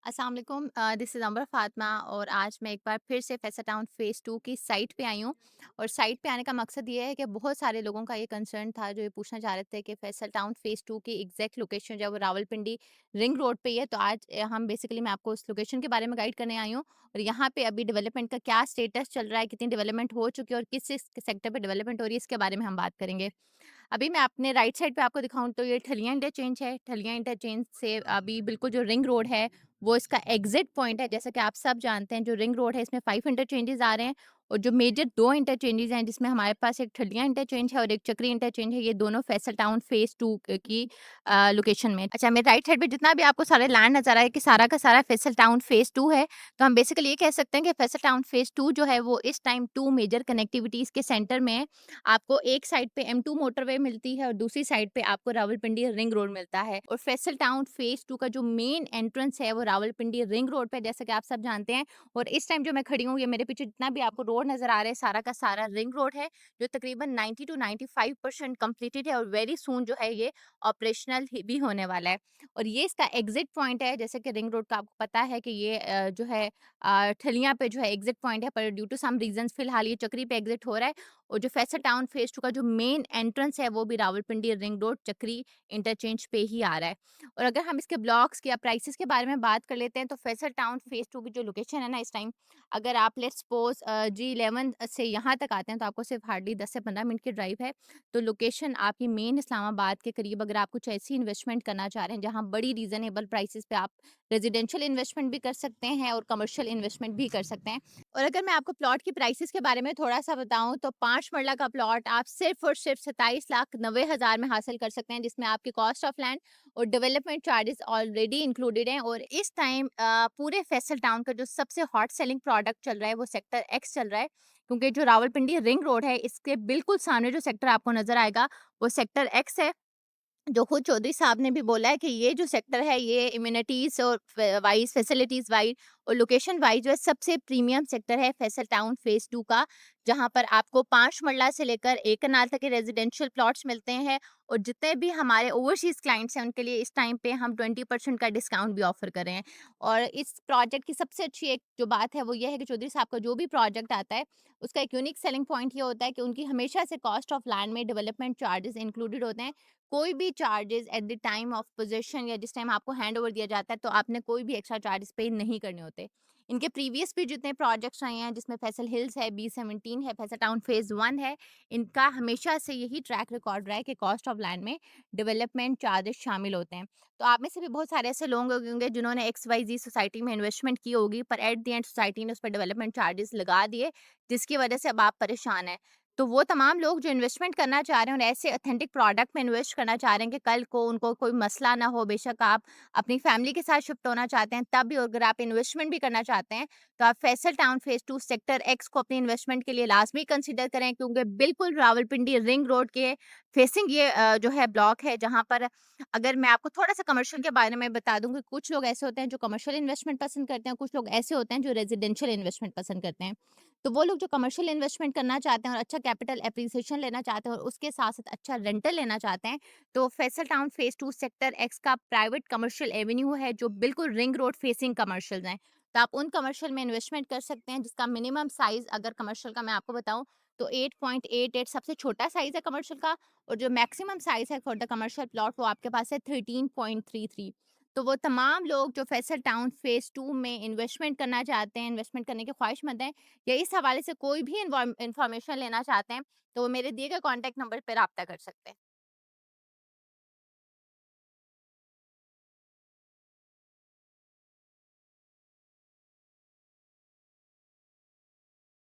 अस्सलाम वालेकुम। This is अमर फातिमा और आज मैं एक बार फिर से फैसल टाउन फ़ेज़ 2 की साइट पे आई हूँ। और साइट पे आने का मकसद ये है कि बहुत सारे लोगों का ये कंसर्न था जो ये पूछना चाह रहे थे कि फैसल टाउन फ़ेज़ 2 की एग्जैक्ट लोकेशन जो है वो रावलपिंडी रिंग रोड पे ही है। तो आज हम बेसिकली मैं आपको उस लोकेशन के बारे में गाइड करने आई हूँ और यहाँ पे अभी डेवलपमेंट का क्या स्टेटस चल रहा है, कितनी डेवलपमेंट हो चुकी है और किस सेक्टर पे डेवलपमेंट हो रही है, इसके बारे में हम बात करेंगे। अभी मैं अपने राइट साइड पे आपको दिखाऊँ तो ये ठलिया इंटरचेंज है। ठलिया इंटरचेंज से अभी बिल्कुल जो रिंग रोड है, वो इसका एग्ज़िट पॉइंट है। जैसा कि आप सब जानते हैं जो रिंग रोड है इसमें 5 इंटरचेंजेज़ आ रहे हैं और जो मेजर 2 इंटरचेंजेज़ हैं जिसमें हमारे पास एक ठलिया इंटरचेंज है और एक चक्री इंटरचेंज है। ये दोनों फैसल टाउन फ़ेज़ 2 की लोकेशन में। अच्छा, मेरे राइट साइड पे जितना भी आपको सारा लैंड नज़र आ रहा है कि सारा का सारा फैसल टाउन फ़ेज़ 2 है। तो हम बेसिकली ये कह सकते हैं कि फैसल टाउन फ़ेज़ 2 जो है वो इस टाइम 2 मेजर कनेक्टिविटीज़ के सेंटर में है। आपको एक साइड पे M2 मोटरवे मिलती है और दूसरी साइड पे आपको रावलपिंडी रिंग रोड मिलता है। और फैसल टाउन फ़ेज़ 2 का जो मेन एंट्रेंस है वो रावलपिंडी रिंग रोड पे, जैसा कि आप सब जानते हैं। और इस टाइम जो मैं खड़ी हूँ, ये मेरे पीछे जितना भी आपको रोड नज़र आ रहा है सारा का सारा रिंग रोड है, जो तकरीबन 90 टू 95% कंप्लीटेड है और वेरी सून जो है ये ऑपरेशनल भी होने वाला है। और ये इसका एग्जिट पॉइंट है। जैसे कि रिंग रोड का आपको पता है कि ये जो है ठलियां पे जो है एग्जिट पॉइंट है, पर ड्यू टू सम रीजंस फिलहाल ये चक्री पे एग्जिट हो रहा है। और जो फैसल टाउन फ़ेज़ 2 का जो मेन एंट्रेंस है वो भी रावलपिंडी रिंग रोड चक्री इंटरचेंज पे ही आ रहा है। और अगर हम इसके ब्लॉक्स की या प्राइसेस के बारे में बात कर लेते हैं तो फैसल टाउन फ़ेज़ 2 की जो लोकेशन है ना इस टाइम, अगर आप लेट्स सपोज़ G11 से यहाँ तक आते हैं तो आपको सिर्फ हार्डली 10 से 15 मिनट की ड्राइव है। तो लोकेशन आपकी मेन इस्लामाबाद के करीब, अगर आप कुछ ऐसी इन्वेस्टमेंट करना चाह रहे हैं जहाँ बड़ी रीज़नेबल प्राइसेस पे आप रेज़िडेंशियल इन्वेस्टमेंट भी कर सकते हैं और कमर्शियल इन्वेस्टमेंट भी कर सकते हैं। और अगर मैं आपको प्लॉट की प्राइसेस के बारे में थोड़ा-सा बताऊँ तो 5 मरला का प्लॉट आप सिर्फ़ और सिर्फ़ 27,90,000 में हासिल कर सकते हैं, जिसमें आपकी कॉस्ट ऑफ लैंड और डेवलपमेंट चार्जेस ऑलरेडी इंक्लूडेड हैं। और इस टाइम पूरे फैसल टाउन का जो सबसे हॉट सेलिंग प्रोडक्ट चल रहा है वो सेक्टर एक्स चल रहा है। क्योंकि जो रावलपिंडी रिंग रोड है इसके बिल्कुल सामने जो सेक्टर आपको नज़र आएगा वो सेक्टर एक्स है। जो खुद चौधरी साहब ने भी बोला है कि ये जो सेक्टर है ये इम्यूनिटीज और वाइज फैसिलिटीज वाइज और लोकेशन वाइज जो है सबसे प्रीमियम सेक्टर है फैसल टाउन फ़ेज़ 2 का, जहां पर आपको 5 मरला से लेकर 1 कनाल तक के रेजिडेंशियल प्लॉट्स मिलते हैं। और जितने भी हमारे ओवरसीज क्लाइंट्स हैं उनके लिए इस टाइम पे हम 20% का डिस्काउंट भी ऑफर कर रहे हैं। और इस प्रोजेक्ट की सबसे अच्छी एक जो बात है वो ये है कि चौधरी साहब का जो भी प्रोजेक्ट आता है उसका एक यूनिक सेलिंग पॉइंट ये होता है कि उनकी हमेशा से कॉस्ट ऑफ लैंड में डेवलपमेंट चार्जेस इंक्लूडेड होते हैं। कोई भी charges at the time of position या जिस टाइम आपको हैंड ओवर दिया जाता है तो आपने कोई भी एक्स्ट्रा चार्जेस पे नहीं करने होते। इनके प्रीवियस भी जितने प्रोजेक्ट्स आए हैं जिसमें फैसल हिल्स है, B17 है, फैसल टाउन फ़ेज़ 1 है, इनका हमेशा से यही ट्रैक रिकॉर्ड रहा है कि कॉस्ट ऑफ लैंड में डेवलपमेंट चार्जेस शामिल होते हैं। तो आप में से भी बहुत सारे ऐसे लोग होंगे जिन्होंने XYZ सोसाइटी में इन्वेस्टमेंट की होगी, पर एट द एंड सोसाइटी ने उस पर डेवलपमेंट चार्जेस लगा दिए, जिसकी वजह से अब आप परेशान हैं। तो वो तमाम लोग जो इन्वेस्टमेंट करना चाह रहे हैं और ऐसे ऑथेंटिक प्रोडक्ट में इन्वेस्ट करना चाह रहे हैं कि कल को उनको कोई मसला ना हो, बेशक आप अपनी फैमिली के साथ शिफ्ट होना चाहते हैं तब भी, और अगर आप इन्वेस्टमेंट भी करना चाहते हैं तो आप Faisal town phase 2 sector x को अपनी इन्वेस्टमेंट के लिए लाजमी कंसीडर करें। क्योंकि बिल्कुल रावलपिंडी रिंग रोड के फेसिंग ये जो है ब्लॉक है, जहाँ पर अगर मैं आपको थोड़ा सा कमर्शियल के बारे में बता दूं कि कुछ लोग ऐसे होते हैं जो कमर्शियल इन्वेस्टमेंट पसंद करते हैं, कुछ लोग ऐसे होते हैं जो रेजिडेंशियल इन्वेस्टमेंट पसंद करते हैं। तो वो लोग जो कमर्शियल इन्वेस्टमेंट करना चाहते हैं और अच्छा कैपिटल एप्रिसिएशन लेना चाहते हैं और उसके साथ-साथ अच्छा रेंटल लेना चाहते हैं, तो Faisal town phase 2 sector x का प्राइवेट कमर्शियल एवेन्यू है, जो बिल्कुल रिंग रोड फेसिंग कमर्शियल्स हैं। तो आप उन कमर्शियल में इन्वेस्टमेंट कर सकते हैं, जिसका मिनिमम साइज़ अगर कमर्शियल का मैं आपको बताऊँ, तो 8.88 सबसे छोटा साइज़ है कमर्शियल का। और जो मैक्सिमम साइज़ है फॉर द कमर्शियल प्लॉट वो आपके पास है 13.33। तो वो तमाम लोग जो फैसल टाउन फ़ेज़ 2 में इन्वेस्टमेंट करना चाहते हैं, इन्वेस्टमेंट करने के ख्वाहिशमंद हैं, या इस हवाले से कोई भी इन्फॉर्मेशन लेना चाहते हैं, तो वो मेरे दिए गए कॉन्टैक्ट नंबर पे राब्ता कर सकते हैं।